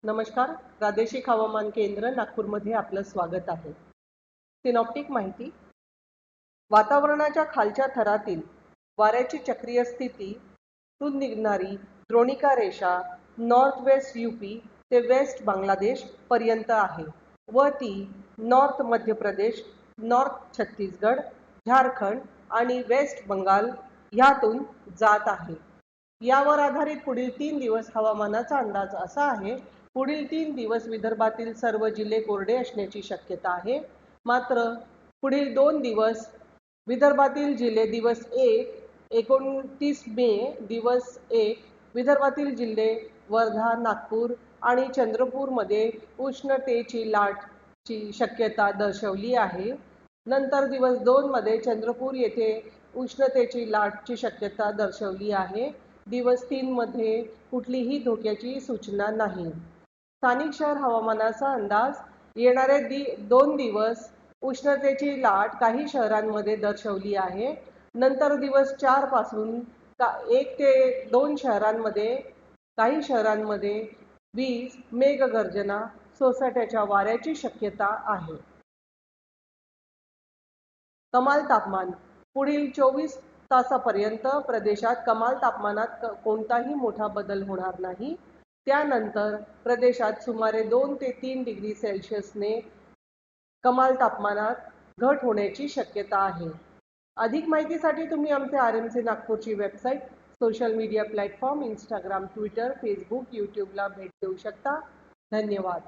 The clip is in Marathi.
नमस्कार. प्रादेशिक हवामान केंद्र नागपूरमध्ये आपलं स्वागत आहे. सिनॉप्टिक माहिती. वातावरणाच्या खालच्या थरातील वाऱ्याची चक्रीय स्थितीतून निघणारी द्रोणिका रेषा नॉर्थ वेस्ट यूपी ते वेस्ट बांगलादेश पर्यंत आहे व ती नॉर्थ मध्य प्रदेश, नॉर्थ छत्तीसगड, झारखंड आणि वेस्ट बंगाल ह्यातून जात आहे. यावर आधारित पुढील 3 दिवस हवामानाचा अंदाज असा आहे. पुढील 3 दिवस विदर्भातील सर्व जिल्हे कोरडे असण्याची शक्यता आहे. मात्र पुढील 2 दिवस विदर्भातील जिल्हे दिवस 1 29 मे दिवस 1 विदर्भातील जिल्हे वर्धा, नागपूर आणि चंद्रपूरमध्ये उष्णतेची लाटची शक्यता दर्शवली आहे. नंतर दिवस 2 मध्ये चंद्रपूर येथे उष्णतेची लाटची शक्यता दर्शवली आहे. दिवस 3 मध्ये कुठलीही धोक्याची सूचना नाही. स्थानिक शहर हवामानाचा अंदाज. येणारे 2 दिवस उष्णतेची लाट काही शहरांमध्ये दर्शवली आहे. नंतर दिवस 4 पासून 1 ते 2 शहरांमध्ये काही शहरांमध्ये वीज, मेघगर्जना, सोसाट्याच्या वाऱ्याची शक्यता आहे. कमाल तापमान. पुढील 24 तासापर्यंत प्रदेशात कमाल तापमानात कोणताही मोठा बदल होणार नाही. त्यानंतर प्रदेशात सुमारे 2 ते 3 डिग्री सेल्सिअसने कमाल तापमानात घट होण्याची शक्यता आहे. अधिक माहितीसाठी तुम्ही आमचे RMC नागपूरची website, social media platform, Instagram, Twitter, Facebook, यूट्यूबला भेट देऊ शकता. धन्यवाद.